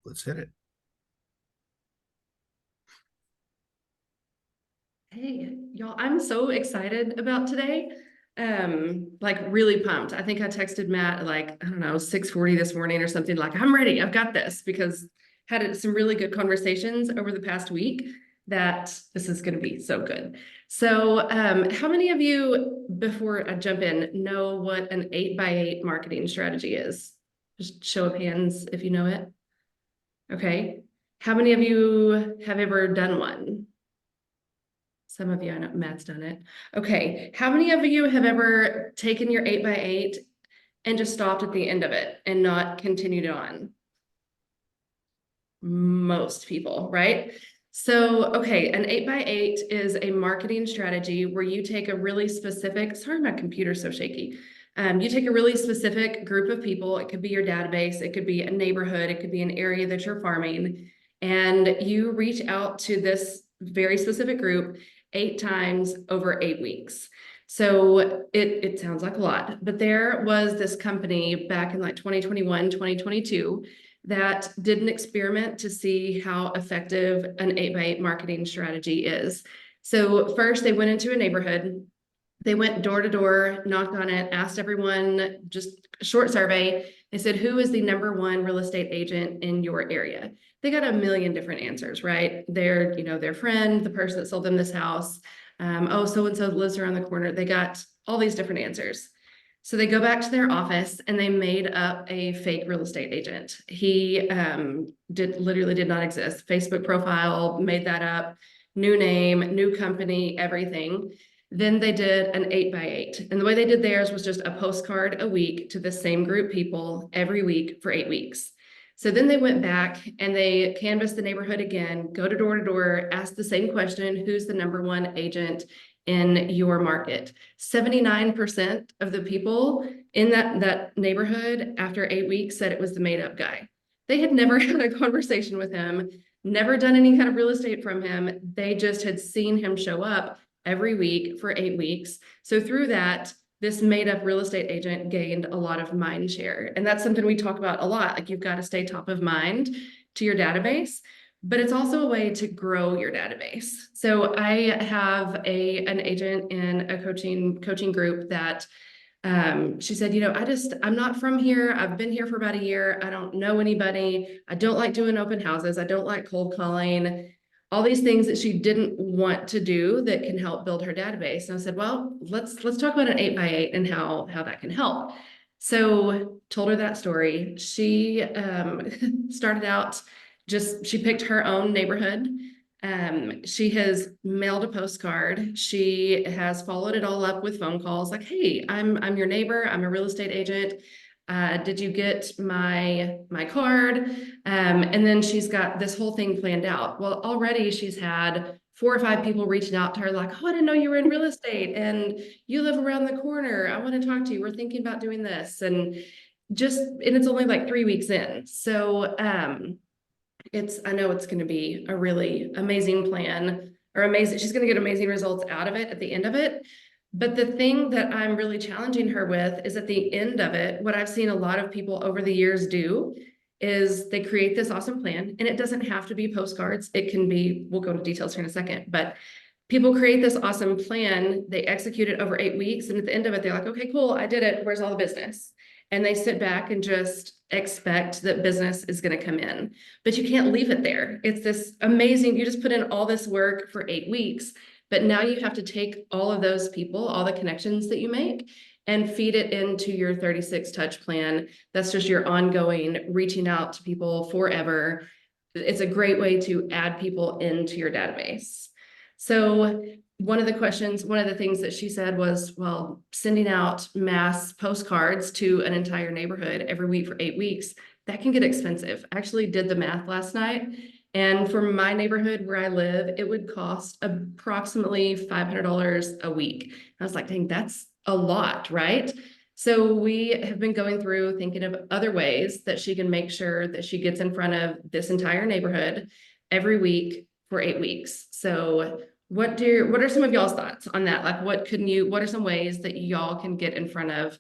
Let's hit it. Hey, y'all, I'm so excited about today. Like really pumped. I think I texted Matt at like, I don't know, 6:40 this morning or something, like, I'm ready, I've got this, because some really good conversations over the past week that this is going to be so good. So, how many of you, before I jump in, know what an 8x8 marketing strategy is? Just show of hands if you know it. Okay. How many of you have ever done one? Some of you, I know Matt's done it. Okay, how many of you have ever taken your 8x8 and just stopped at the end of it and not continued on? Most people, right? So, okay, an 8x8 is a marketing strategy where you take a really specific, sorry, my computer's so shaky. You take a really specific group of people. It could be your database, it could be a neighborhood, it could be an area that you're farming, and you reach out to this very specific group 8 times over 8 weeks. So it sounds like a lot, but there was this company back in like 2021, 2022 that did an experiment to see how effective an 8x8 marketing strategy is. So first they went into a neighborhood, they went door to door, knocked on it, asked everyone, just a short survey. They said, who is the #1 real estate agent in your area? They got a million different answers, right? Their friend, the person that sold them this house, oh, so-and-so lives around the corner. They got all these different answers. So they go back to their office and they made up a fake real estate agent. He literally did not exist. Facebook profile, made that up, new name, new company, everything. Then they did an 8x8. And the way they did theirs was just a postcard a week to the same group people every week for 8 weeks. So then they went back and they canvassed the neighborhood again, go to door, ask the same question, who's the #1 agent in your market? 79% of the people in that neighborhood after 8 weeks said it was the made up guy. They had never had a conversation with him, never done any kind of real estate from him. They just had seen him show up every week for 8 weeks. So through that, this made up real estate agent gained a lot of mind share. And that's something we talk about a lot. Like, you've got to stay top of mind to your database, but it's also a way to grow your database. So I have an agent in a coaching group that she said, I'm not from here. I've been here for about a year. I don't know anybody. I don't like doing open houses. I don't like cold calling, all these things that she didn't want to do that can help build her database. And I said, well, let's talk about an 8x8 and how that can help. So told her that story. She started out, she picked her own neighborhood. She has mailed a postcard. She has followed it all up with phone calls like, hey, I'm your neighbor. I'm a real estate agent. Did you get my card? And then she's got this whole thing planned out. Well, already she's had 4 or 5 people reaching out to her like, oh, I didn't know you were in real estate and you live around the corner. I want to talk to you. We're thinking about doing this. And it's only like 3 weeks in. So I know it's going to be a really amazing plan, or amazing. She's going to get amazing results out of it at the end of it. But the thing that I'm really challenging her with is at the end of it, what I've seen a lot of people over the years do is they create this awesome plan, and it doesn't have to be postcards. It can be, we'll go into details here in a second, but people create this awesome plan, they execute it over 8 weeks, and at the end of it, they're like, okay, cool, I did it. Where's all the business? And they sit back and just expect that business is going to come in. But you can't leave it there. It's this amazing, you just put in all this work for 8 weeks, but now you have to take all of those people, all the connections that you make, and feed it into your 36 touch plan. That's just your ongoing reaching out to people forever. It's a great way to add people into your database. So one of the things that she said was, well, sending out mass postcards to an entire neighborhood every week for 8 weeks, that can get expensive. I actually did the math last night. And for my neighborhood where I live, it would cost approximately $500 a week. I was like, dang, that's a lot, right? So we have been going through thinking of other ways that she can make sure that she gets in front of this entire neighborhood every week for 8 weeks. So what are some of y'all's thoughts on that? Like, what are some ways that y'all can get in front of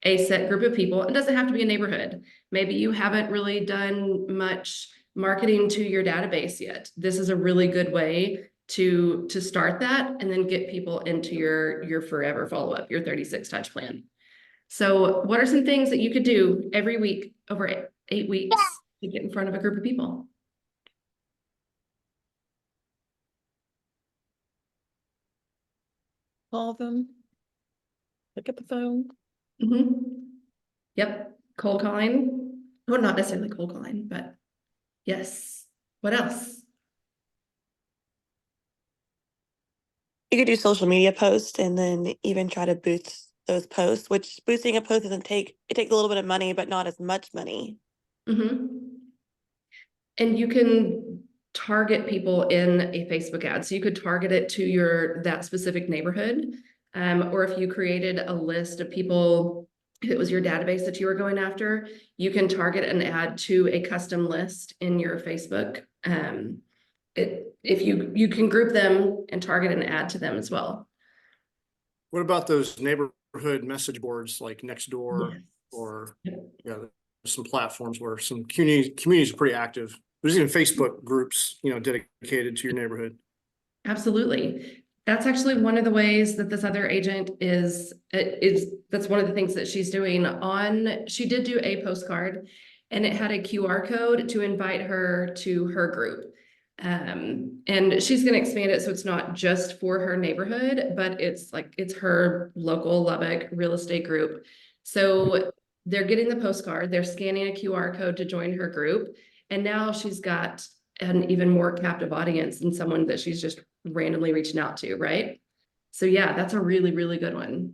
a set group of people? It doesn't have to be a neighborhood. Maybe you haven't really done much marketing to your database yet, this is a really good way to start that and then get people into your forever follow-up, your 36 touch plan. So what are some things that you could do every week over 8 weeks to get in front of a group of people? Call them, pick up the phone. Yep, cold calling. Well, not necessarily cold calling, but yes. What else? You could do social media posts and then even try to boost those posts, which boosting a post doesn't take, it takes a little bit of money, but not as much money. And you can target people in a Facebook ad. So you could target it to that specific neighborhood. Or if you created a list of people, if it was your database that you were going after, you can target an ad to a custom list in your Facebook. If you can group them and target an ad to them as well. What about those neighborhood message boards like Nextdoor? Yes. Or yeah, some platforms where some communities are pretty active. There's even Facebook groups, dedicated to your neighborhood. Absolutely. That's actually one of the ways that this other agent is that's one of the things that she's doing she did do a postcard, and it had a QR code to invite her to her group. And she's going to expand it so it's not just for her neighborhood, but it's her local Lubbock real estate group. So they're getting the postcard, they're scanning a QR code to join her group, and now she's got an even more captive audience than someone that she's just randomly reaching out to, right? So yeah, that's a really, really good one.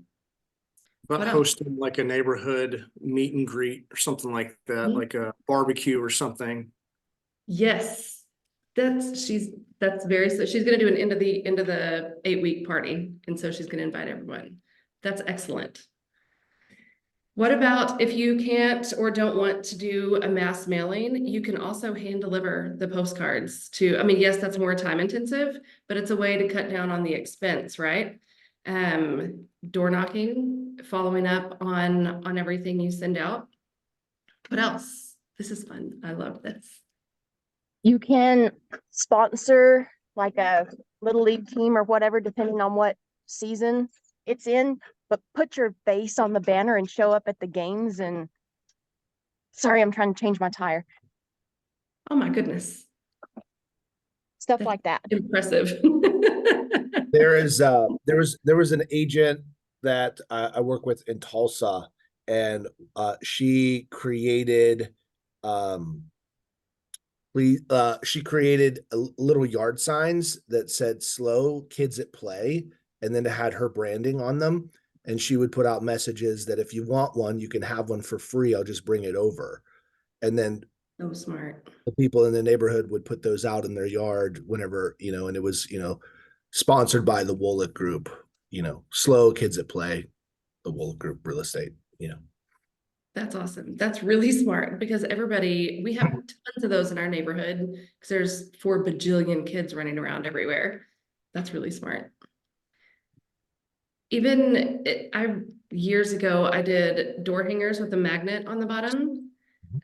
About hosting like a neighborhood meet and greet or something like that, like a barbecue or something. Yes, she's going to do an end of the 8-week party, and so she's going to invite everyone. That's excellent. What about if you can't or don't want to do a mass mailing, you can also hand deliver the postcards to, I mean, yes, that's more time intensive, but it's a way to cut down on the expense, right? Door knocking, following up on everything you send out. What else? This is fun. I love this. You can sponsor like a little league team or whatever, depending on what season it's in, but put your face on the banner and show up at the games. And sorry, I'm trying to change my tire. Oh my goodness. Stuff like that. Impressive. There was an agent that I work with in Tulsa, and she created little yard signs that said "Slow Kids at Play," and then it had her branding on them. And she would put out messages that if you want one, you can have one for free. I'll just bring it over. And then So smart. the people in the neighborhood would put those out in their yard whenever, and it was, sponsored by the Woollett Group, Slow Kids at Play, the Woollett Group Real Estate, That's awesome. That's really smart because we have tons of those in our neighborhood because there's 4 bajillion kids running around everywhere. That's really smart. Years ago, I did door hangers with a magnet on the bottom.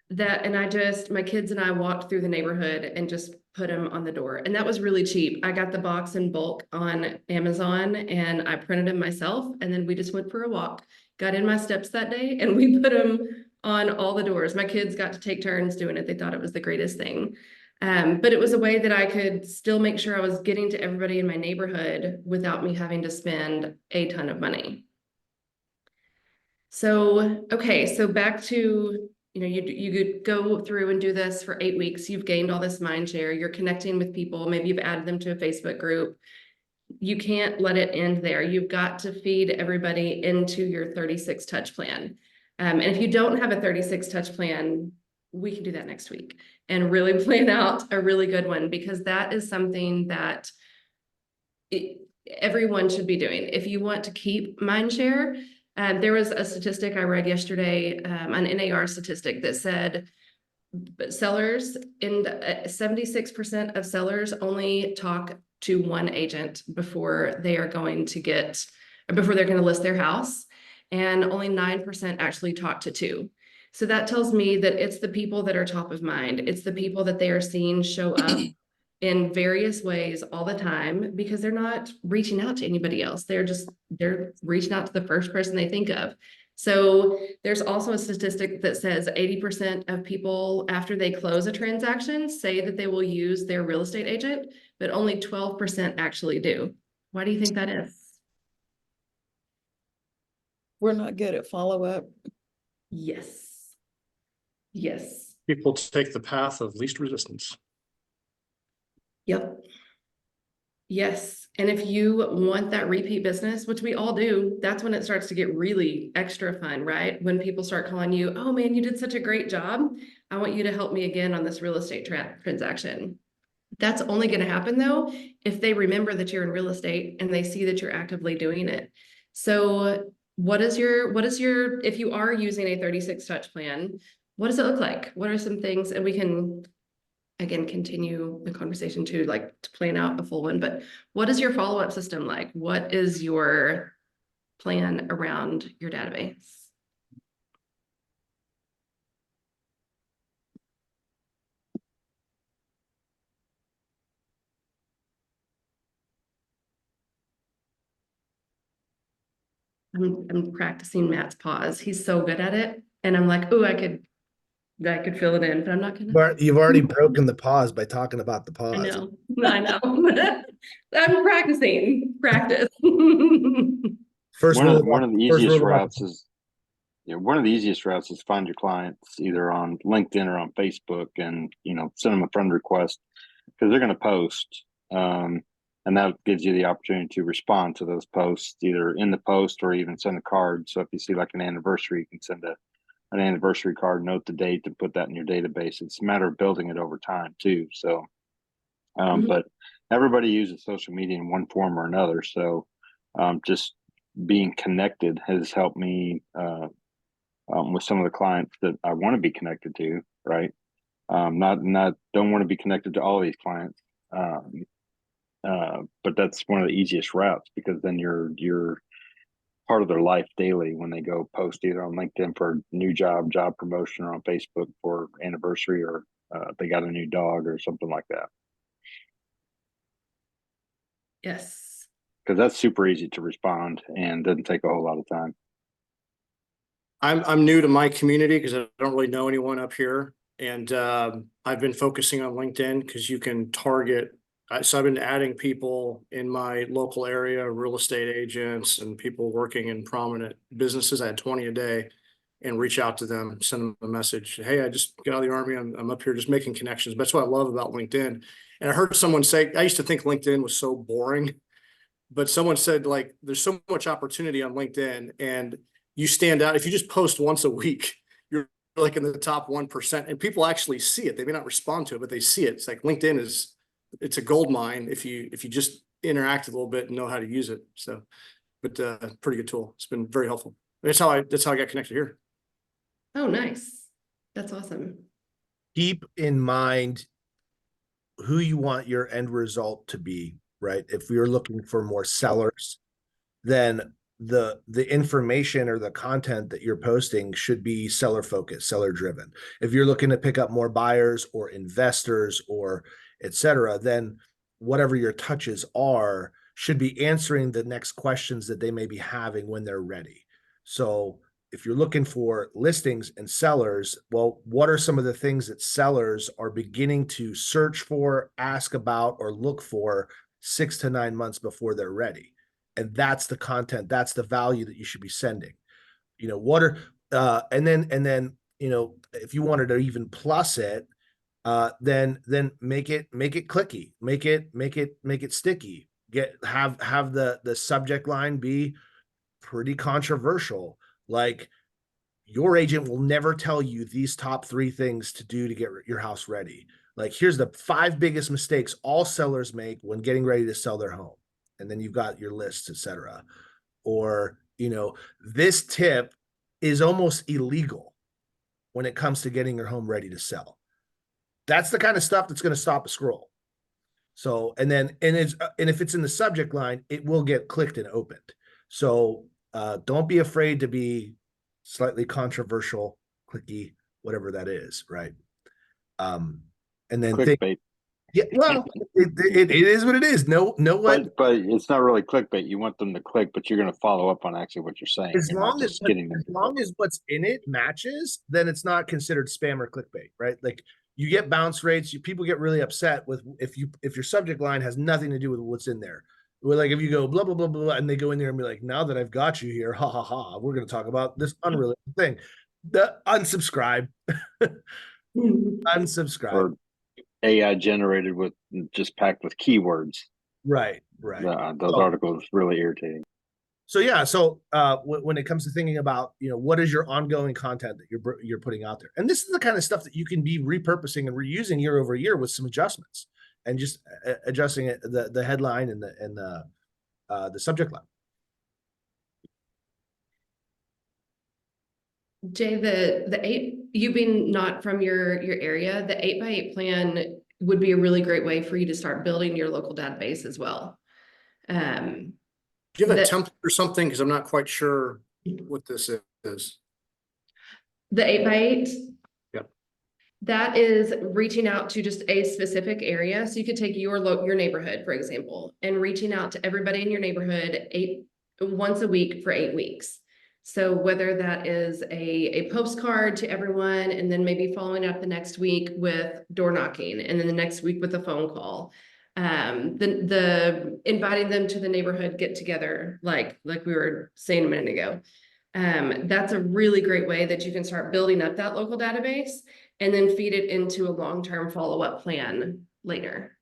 My kids and I walked through the neighborhood and just put them on the door. And that was really cheap. I got the box in bulk on Amazon and I printed them myself. And then we just went for a walk, got in my steps that day, and we put them on all the doors. My kids got to take turns doing it. They thought it was the greatest thing. But it was a way that I could still make sure I was getting to everybody in my neighborhood without me having to spend a ton of money. So, okay, so back to, you could go through and do this for 8 weeks. You've gained all this mind share. You're connecting with people. Maybe you've added them to a Facebook group. You can't let it end there. You've got to feed everybody into your 36 touch plan. And if you don't have a 36 touch plan, we can do that next week and really plan out a really good one, because that is something that everyone should be doing. If you want to keep mind share, there was a statistic I read yesterday, an NAR statistic that said sellers 76% of sellers only talk to one agent before they're going to list their house, and only 9% actually talk to 2. So that tells me that it's the people that are top of mind. It's the people that they are seeing show up in various ways all the time because they're not reaching out to anybody else. They're reaching out to the first person they think of. So there's also a statistic that says 80% of people after they close a transaction say that they will use their real estate agent, but only 12% actually do. Why do you think that is? We're not good at follow-up. Yes. Yes. People take the path of least resistance. Yep. Yes. And if you want that repeat business, which we all do, that's when it starts to get really extra fun, right? When people start calling you, oh man, you did such a great job. I want you to help me again on this real estate transaction. That's only going to happen though, if they remember that you're in real estate and they see that you're actively doing it. So what is your, if you are using a 36 touch plan, what does it look like? What are some things, and we can, again, continue the conversation to plan out a full one, but what is your follow-up system like? What is your plan around your database? I'm practicing Matt's pause. He's so good at it. And I'm like, oh, I could fill it in, but I'm not gonna. But you've already broken the pause by talking about the pause. I know. I'm practicing. Practice. First One rule of the first easiest rule about routes is, one of the easiest routes is find your clients either on LinkedIn or on Facebook, and send them a friend request because they're going to post, and that gives you the opportunity to respond to those posts either in the post or even send a card. So if you see like an anniversary, you can send an anniversary card, note the date, and put that in your database. It's a matter of building it over time too. So, Mhm. but everybody uses social media in one form or another. So, just being connected has helped me with some of the clients that I want to be connected to, right? Not don't want to be connected to all these clients, but that's one of the easiest routes because then you're part of their life daily when they go post either on LinkedIn for a new job promotion, or on Facebook for anniversary, or they got a new dog or something like that. Yes. Because that's super easy to respond and doesn't take a whole lot of time. I'm new to my community because I don't really know anyone up here. And I've been focusing on LinkedIn because you can target. So I've been adding people in my local area, real estate agents and people working in prominent businesses. I had 20 a day, and reach out to them, send them a message. Hey, I just got out of the army. I'm up here just making connections. That's what I love about LinkedIn. And I heard someone say, I used to think LinkedIn was so boring, but someone said there's so much opportunity on LinkedIn, and you stand out. If you just post once a week, you're like in the top 1%, and people actually see it. They may not respond to it, but they see it. It's like LinkedIn it's a gold mine if you just interact a little bit and know how to use it. So, but pretty good tool. It's been very helpful. That's how I got connected here. Oh, nice. That's awesome. keep in mind who you want your end result to be, right? If you're looking for more sellers, then the information or the content that you're posting should be seller focused, seller driven. If you're looking to pick up more buyers or investors or etc., then whatever your touches are should be answering the next questions that they may be having when they're ready. So if you're looking for listings and sellers, well, what are some of the things that sellers are beginning to search for, ask about, or look for 6 to 9 months before they're ready? And that's the content, that's the value that you should be sending. What are and then if you wanted to even plus it, then make it clicky, make it sticky. Have the subject line be pretty controversial, like your agent will never tell you these top 3 things to do to get your house ready. Like, here's the 5 biggest mistakes all sellers make when getting ready to sell their home. And then you've got your lists, etc. Or, this tip is almost illegal when it comes to getting your home ready to sell. That's the kind of stuff that's going to stop a scroll. So, and if it's in the subject line, it will get clicked and opened. So don't be afraid to be slightly controversial, clicky, whatever that is, right? And then Clickbait. yeah, well, it is what it is. Know what? But it's not really clickbait. You want them to click, but you're going to follow up on actually what you're saying. As You're not long as just getting them as to long click. as what's in it matches, then it's not considered spam or clickbait, right? Like you get bounce rates. People get really upset with if your subject line has nothing to do with what's in there. Well, like if you go blah blah blah blah, and they go in there and be like, now that I've got you here, ha ha ha, we're going to talk about this unrelated thing. The unsubscribe, unsubscribe. Or AI generated with just packed with keywords. Right. Those articles really irritating. So yeah, so when it comes to thinking about, what is your ongoing content that you're putting out there, and this is the kind of stuff that you can be repurposing and reusing year over year with some adjustments and just adjusting it, the headline and the subject line. Jay, the eight, you being not from your area, the 8x8 plan would be a really great way for you to start building your local database as well. Do you have a The- template or something? Because I'm not quite sure what this is. The 8x8? Yep. That is reaching out to just a specific area. So you could take your neighborhood, for example, and reaching out to everybody in your neighborhood once a week for 8 weeks. So whether that is a postcard to everyone, and then maybe following up the next week with door knocking, and then the next week with a phone call. The inviting them to the neighborhood get together, like we were saying a minute ago. That's a really great way that you can start building up that local database and then feed it into a long-term follow-up plan later.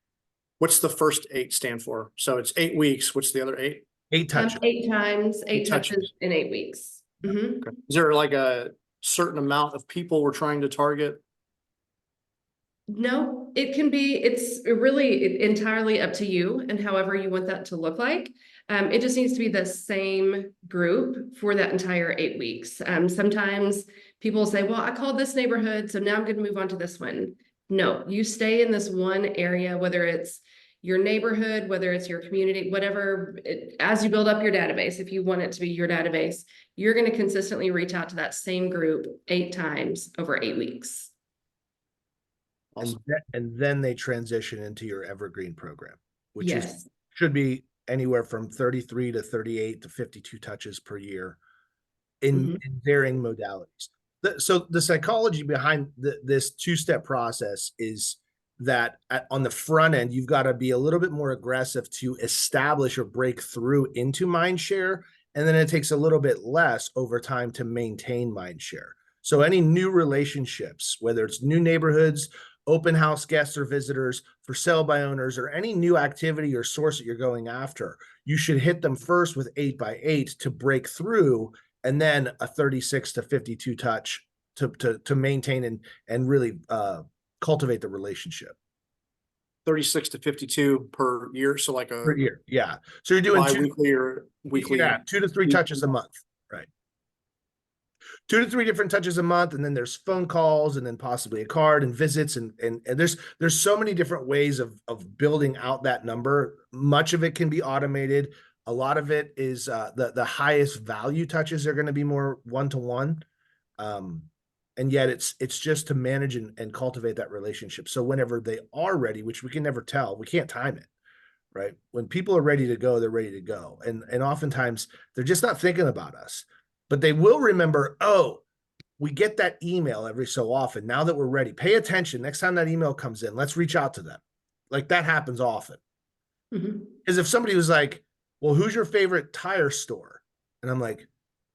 What's the first 8 stand for? So it's 8 weeks. What's the other 8? 8 touches. 8 times, 8 touches touches. in 8 weeks. Mhm. Okay. Is there like a certain amount of people we're trying to target? No, it's really entirely up to you and however you want that to look like. It just needs to be the same group for that entire 8 weeks. Sometimes people say, well, I called this neighborhood, so now I'm going to move on to this one. No, you stay in this one area, whether it's your neighborhood, whether it's your community, whatever, as you build up your database, if you want it to be your database, you're going to consistently reach out to that same group 8 times over 8 weeks. Awesome. And then they transition into your evergreen program, which Yes. should be anywhere from 33 to 38 to 52 touches per year in varying modalities. So the psychology behind this 2-step process is that on the front end, you've got to be a little bit more aggressive to establish or break through into mindshare. And then it takes a little bit less over time to maintain mindshare. So any new relationships, whether it's new neighborhoods, open house guests or visitors, for sale by owners, or any new activity or source that you're going after, you should hit them first with 8x8 to break through, and then a 36 to 52 touch to maintain and really cultivate the relationship. 36 to 52 per year. So like Per a year, yeah. So you're doing bi-weekly or weekly. Yeah, 2 to 3 touches a month, right? 2 to 3 different touches a month, and then there's phone calls, and then possibly a card and visits, and there's so many different ways of building out that number. Much of it can be automated. A lot of it is the highest value touches are going to be more one-to-one. And yet it's just to manage and cultivate that relationship. So whenever they are ready, which we can never tell, we can't time it, right? When people are ready to go, they're ready to go. And oftentimes they're just not thinking about us, but they will remember, oh, we get that email every so often. Now that we're ready, pay attention. Next time that email comes in, let's reach out to them. Like that happens often. Because if somebody was like, well, who's your favorite tire store? And I'm like,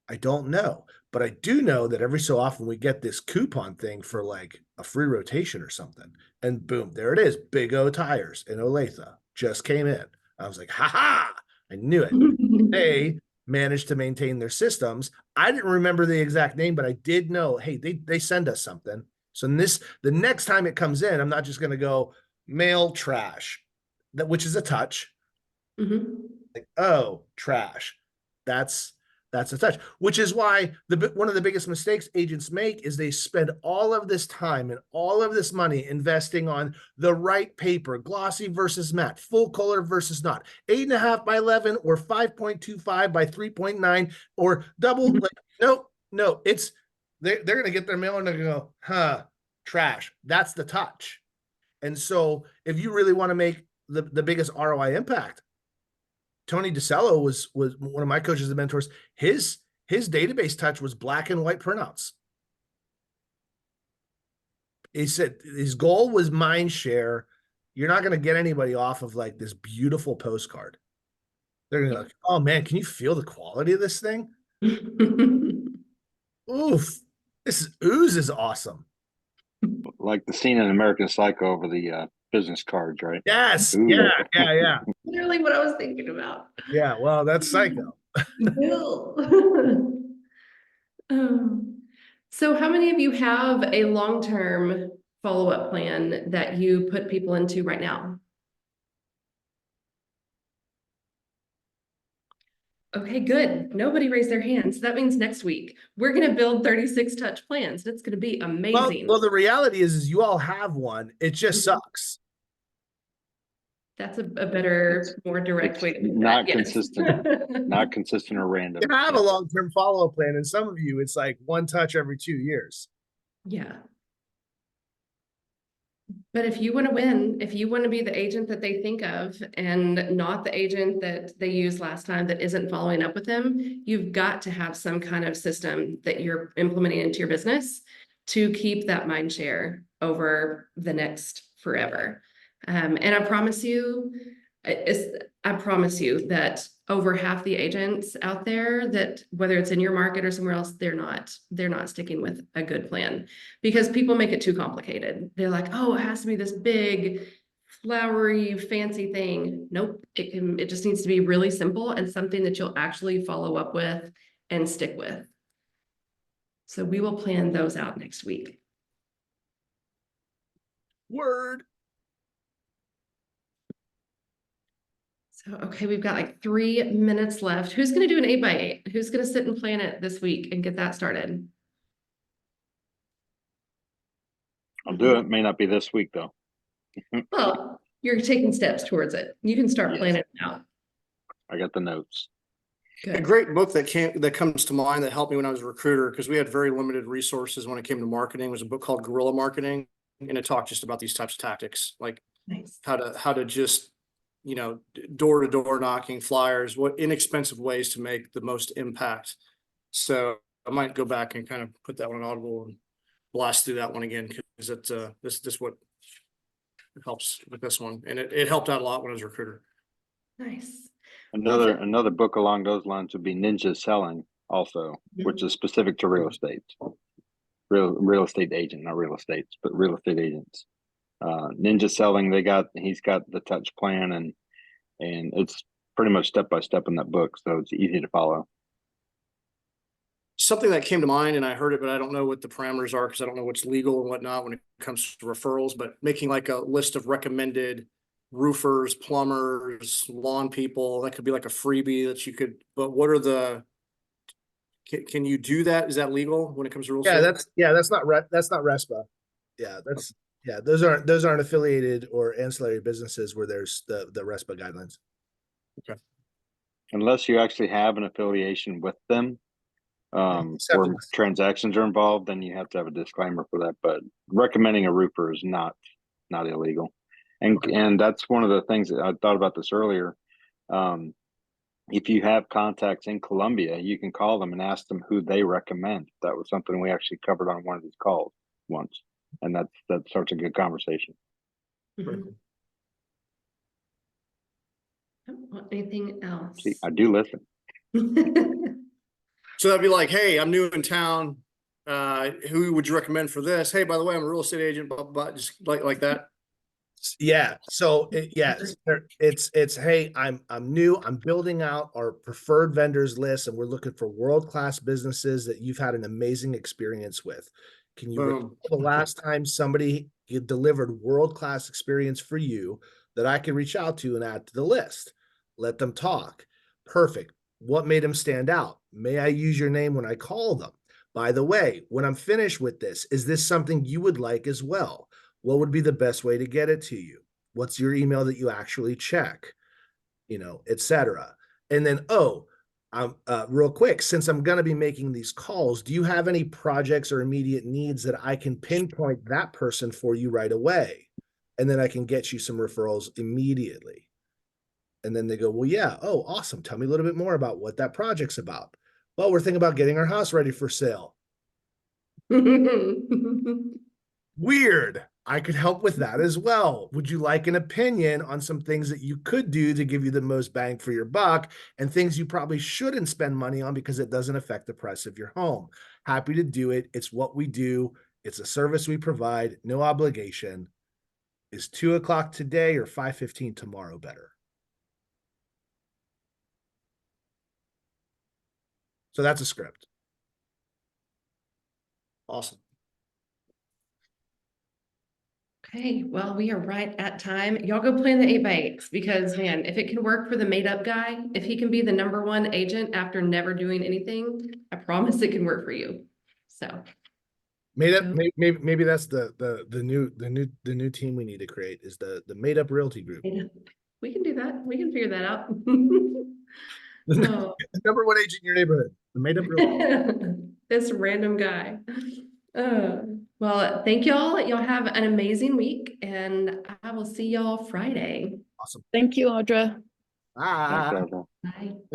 I don't know, but I do know that every so often we get this coupon thing for like a free rotation or something. And boom, there it is. Big O Tires in Olathe just came in. I was like, ha, I knew it. They managed to maintain their systems. I didn't remember the exact name, but I did know, hey, they send us something. So the next time it comes in, I'm not just going to go mail trash, which is a touch. Like, oh, trash. That's a touch, which is why one of the biggest mistakes agents make is they spend all of this time and all of this money investing on the right paper, glossy versus matte, full color versus not, 8.5 by 11 or 5.25 by 3.9 or double. Like, no, it's they're gonna get their mail and they're gonna go, huh, trash. That's the touch. And so if you really want to make the biggest ROI impact, Tony DeCello was one of my coaches and mentors. His database touch was black and white printouts. He said his goal was mind share. You're not going to get anybody off of like this beautiful postcard. They're going to be like, oh man, can you feel the quality of this thing? Oof, this ooze is awesome. Like the scene in American Psycho over the business cards, right? Yes, Ooh. yeah. Literally what I was thinking about. Yeah, well, that's Psycho. Bill. So how many of you have a long-term follow-up plan that you put people into right now? Okay, good. Nobody raised their hands. That means next week we're going to build 36 touch plans. It's going to be amazing. Well, the reality is you all have one. It just sucks. That's a better, more direct way to do Not that. Yes. consistent. Not consistent or random. You have a long-term follow-up plan, and some of you, it's like one touch every 2 years. Yeah. But if you want to win, if you want to be the agent that they think of and not the agent that they used last time that isn't following up with them, you've got to have some kind of system that you're implementing into your business to keep that mind share over the next forever. And I promise you that over half the agents out there that whether it's in your market or somewhere else, they're not sticking with a good plan because people make it too complicated. They're like, oh, it has to be this big, flowery, fancy thing. Nope. It just needs to be really simple and something that you'll actually follow up with and stick with. So we will plan those out next week. Word. So, okay, we've got like 3 minutes left. Who's going to do an 8x8? Who's going to sit and plan it this week and get that started? I'll do it. May not be this week though. Well, you're taking steps towards it. You can start Yes. planning it out. I got the notes. A Good. great book that comes to mind that helped me when I was a recruiter, because we had very limited resources when it came to marketing, was a book called Guerrilla Marketing. And it talked just about these types of tactics, like Nice. how to just, door to door knocking, flyers, what inexpensive ways to make the most impact. So I might go back and kind of put that one on Audible and blast through that one again, because this what helps with this one. And it helped out a lot when I was a recruiter. Nice. Another book along those lines would be Ninja Selling also, which is specific to real estate. Real estate agent, not real estates, but real estate agents. Ninja Selling, he's got the touch plan and it's pretty much step by step in that book, so it's easy to follow. Something that came to mind, and I heard it, but I don't know what the parameters are because I don't know what's legal and whatnot when it comes to referrals, but making like a list of recommended roofers, plumbers, lawn people, that could be like a freebie that you could, but what are can you do that? Is that legal when it comes to real estate? That's not RESPA. Those aren't affiliated or ancillary businesses where there's the RESPA guidelines. Okay. Unless you actually have an affiliation with them, or transactions are involved, then you have to have a disclaimer for that. But recommending a roofer is not illegal. And that's one of the things that I thought about this earlier. If you have contacts in Colombia, you can call them and ask them who they recommend. That was something we actually covered on one of these calls once. And that starts a good conversation. Mhm. Anything else? See, I do listen. So that'd be like, hey, I'm new in town. Who would you recommend for this? Hey, by the way, I'm a real estate agent, blah, blah, blah, just like that. Yeah. So it's hey, I'm new. I'm building out our preferred vendors list, and we're looking for world-class businesses that you've had an amazing experience with. Can you recall the last time somebody delivered world-class experience for you that I can reach out to and add to the list? Let them talk. Perfect. What made them stand out? May I use your name when I call them? By the way, when I'm finished with this, is this something you would like as well? What would be the best way to get it to you? What's your email that you actually check? Et cetera. And then, Real quick, since I'm going to be making these calls, do you have any projects or immediate needs that I can pinpoint that person for you right away? And then I can get you some referrals immediately. And then they go, well, yeah. Oh, awesome. Tell me a little bit more about what that project's about. Well, we're thinking about getting our house ready for sale. Weird. I could help with that as well. Would you like an opinion on some things that you could do to give you the most bang for your buck and things you probably shouldn't spend money on because it doesn't affect the price of your home? Happy to do it. It's what we do. It's a service we provide. No obligation. Is 2 o'clock today or 5:15 tomorrow better? So that's a script. Awesome. Okay, well, we are right at time. Y'all go plan the 8x8s because man, if it can work for the made up guy, if he can be the #1 agent after never doing anything, I promise it can work for you. So Made up, Go. maybe that's the new team we need to create is the made up realty group. we can do that. We can figure that out. Oh. The #1 agent in your neighborhood, the made up realty. This random guy. Well, thank y'all. Y'all have an amazing week and I will see y'all Friday. Awesome. Thank you, Audra. Bye. Thanks, Audra. Bye.